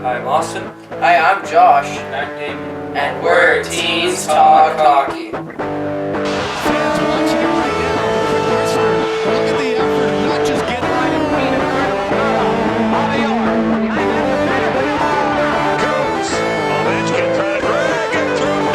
Hi, I'm Austin. Hi, I'm Josh. I'm Damien. And we're Teens Talk Hockey. Fans watching it right now. Quick whisper. Look at the effort of not just getting right at feet of on the arm. Goes. Ovechkin trying to drag it through.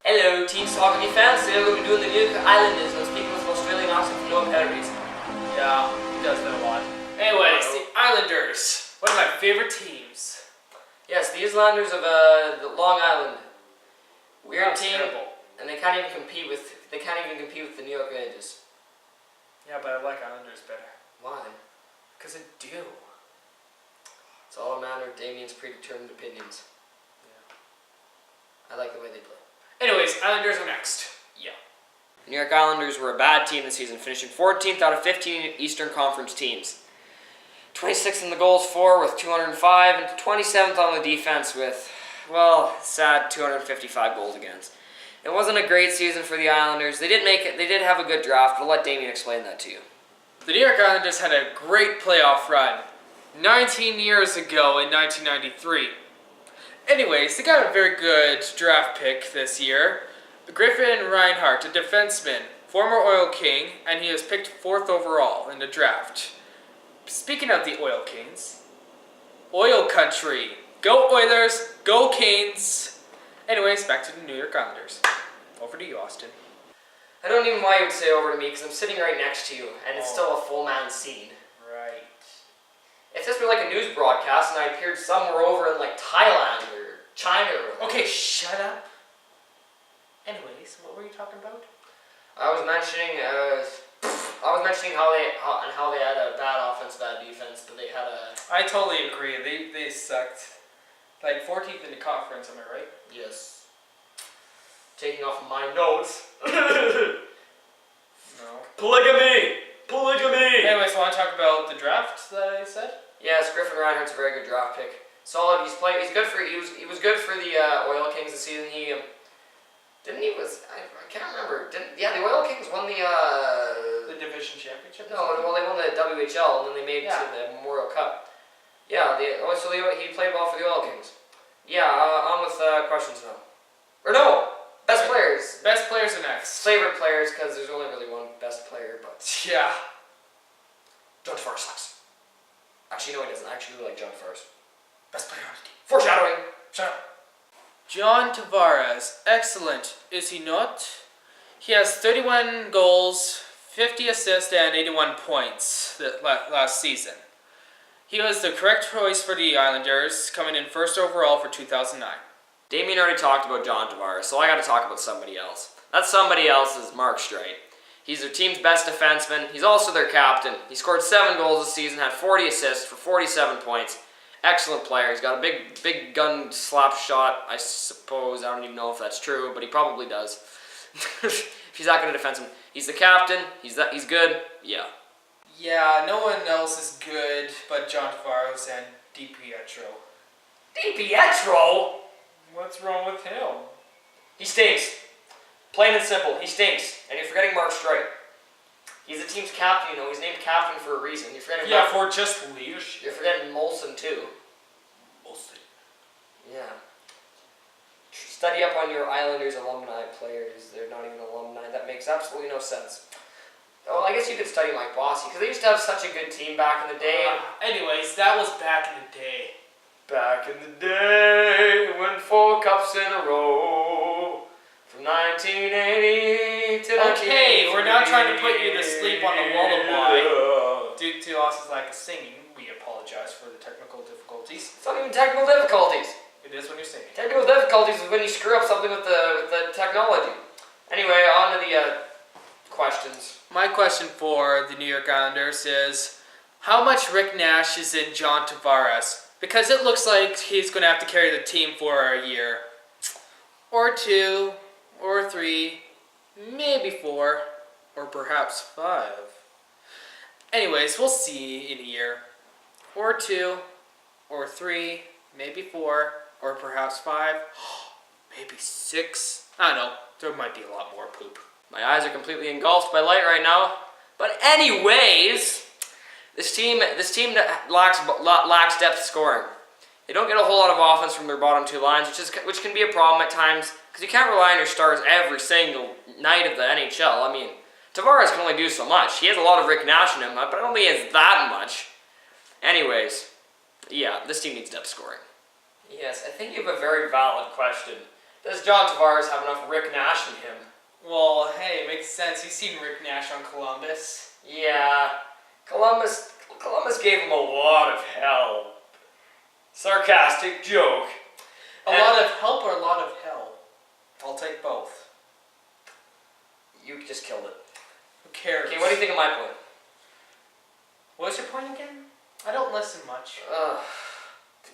Hello, Teens Talk Hockey fans. Today we're going to be doing the New York Islanders. I'm speaking with Australian accent from Noah Perry's. Yeah, he does that a lot. Anyways, the Islanders. One of my favorite teams. Yes, the Islanders of the Long Island. Weird That's team, terrible. and they can't even compete with the New York Rangers. Yeah, but I like Islanders better. Why? Because I do. It's all a matter of Damien's predetermined opinions. I like the way they play. Anyways, Islanders are next. Yeah. The New York Islanders were a bad team this season, finishing 14th out of 15 Eastern Conference teams. 26th in the goals for with 205, and 27th on the defense with, well, sad 255 goals against. It wasn't a great season for the Islanders. They did make it. They did have a good draft, but I'll let Damien explain that to you. The New York Islanders had a great playoff run 19 years ago in 1993. Anyways, they got a very good draft pick this year. Griffin Reinhart, a defenseman, former Oil King, and he was picked 4th overall in the draft. Speaking of the Oil Kings, Oil Country. Go Oilers, go Canes. Anyways, back to the New York Islanders. Over to you, Austin. I don't even know why you would say over to me, because I'm sitting right next to you, and it's still a full man scene. Right. If this were like a news broadcast and I appeared somewhere over in like Thailand or China or... Okay, shut up. Anyways, what were you talking about? I was mentioning how they had a bad offense, bad defense, but they had a... I totally agree. They sucked. Like 14th in the conference, am I right? Yes. Taking off my notes. No. Polygamy! Polygamy! Anyways, want to talk about the draft that I said? Yes, Griffin Reinhart's a very good draft pick. Solid. He's good for. He was good for the Oil Kings this season. I can't remember. The Oil Kings won the division championship. No, well they won the WHL and then they made it to the Memorial Cup. Yeah, so he played well for the Oil Kings. Yeah, on with questions now. Or no, best players. Best players are next. Favorite players, because there's only really one best player, but Yeah. John Tavares sucks. Actually, no, he doesn't. I actually really like John Tavares. Best player on the team. Foreshadowing. Shut up. John Tavares, excellent, is he not? He has 31 goals, 50 assists, and 81 points last season. He was the correct choice for the Islanders, coming in 1st overall for 2009. Damien already talked about John Tavares, so I got to talk about somebody else. That somebody else is Mark Streit. He's their team's best defenseman. He's also their captain. He scored 7 goals this season, had 40 assists for 47 points. Excellent player. He's got a big gun slap shot, I suppose. I don't even know if that's true, but he probably does. If he's that good a defenseman. He's the captain. He's good. Yeah. Yeah, no one else is good but John Tavares and DiPietro. DiPietro? What's wrong with him? He stinks. Plain and simple, he stinks. And you're forgetting Mark Streit. He's the team's captain, He's named captain for a reason. You're forgetting for just leadership. You're forgetting Molson, too. Molson. Yeah. Study up on your Islanders alumni players. They're not even alumni. That makes absolutely no sense. Well, I guess you could study Mike Bossy, because they used to have such a good team back in the day. Anyways, that was back in the day. Back in the day, when 4 cups in a row, from 1980 to Okay, we're not trying to put you to sleep on the lullaby. Due to Austin's lack of singing, we apologize for the technical difficulties. It's not even technical difficulties. It is when you're singing. Technical difficulties is when you screw up something with the technology. Anyway, on to the questions. My question for the New York Islanders is, how much Rick Nash is in John Tavares? Because it looks like he's going to have to carry the team for a year. Or 2, or 3, maybe 4, or perhaps 5. Anyways, we'll see in a year. Or 2, or 3, maybe 4, or perhaps 5. maybe 6. I don't know. There might be a lot more poop. My eyes are completely engulfed by light right now. But anyways, this team that lacks depth scoring. They don't get a whole lot of offense from their bottom two lines, which can be a problem at times because you can't rely on your stars every single night of the NHL. I mean, Tavares can only do so much. He has a lot of Rick Nash in him, but I don't think he has that much. Anyways, yeah, this team needs depth scoring. Yes, I think you have a very valid question. Does John Tavares have enough Rick Nash in him? Well, hey, it makes sense. You've seen Rick Nash on Columbus. Yeah, Columbus gave him a lot of help. Sarcastic joke. A lot of help or a lot of hell? I'll take both. You just killed it. Who cares? Okay, what do you think of my point? What's your point again? I don't listen much.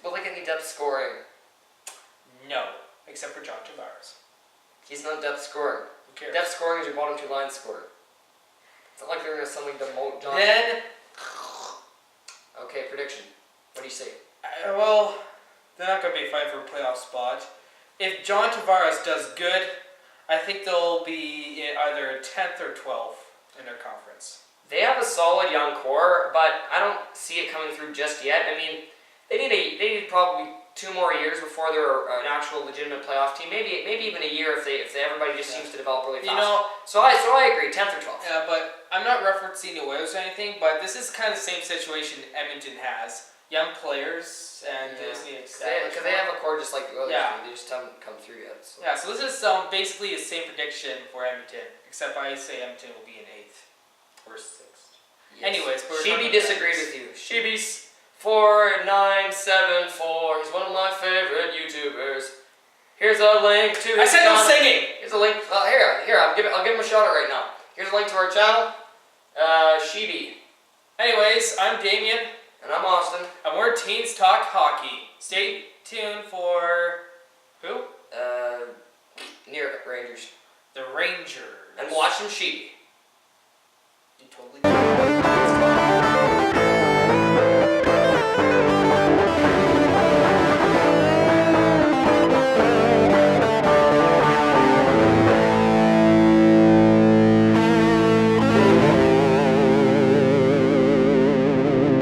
But like any depth scoring. No, except for John Tavares. He's not depth scoring. Who cares? Depth scoring is your bottom two line scorer. It's not like they're going to suddenly demote John. Then... Okay, prediction. What do you say? Well, they're not going to be fighting for a playoff spot. If John Tavares does good, I think they'll be in either 10th or 12th in their conference. They have a solid young core, but I don't see it coming through just yet. I mean, they need probably 2 more years before they're an actual legitimate playoff team. Maybe even a year if everybody just seems to develop really fast. You know, so I agree, 10th or 12th. Yeah, but I'm not referencing the Oilers or anything, but this is kind of the same situation Edmonton has. Young players, and they just need to establish. Because they have a core just like the Oilers. Yeah. They just haven't come through yet. So. Yeah, so this is basically the same prediction for Edmonton, except I say Edmonton will be in 8th or 6th. Yes. Anyways, but Shibi disagreed with you. Shibi's 4974. He's one of my favorite YouTubers. Here's a link to. I said no singing. Here's a link. Here. I'll give him a shout out right now. Here's a link to our channel. Shibi. Anyways, I'm Damien. And I'm Austin. And we're Teens Talk Hockey. Stay tuned for who? Near Rangers. The Rangers. And watch some Shibi. You totally.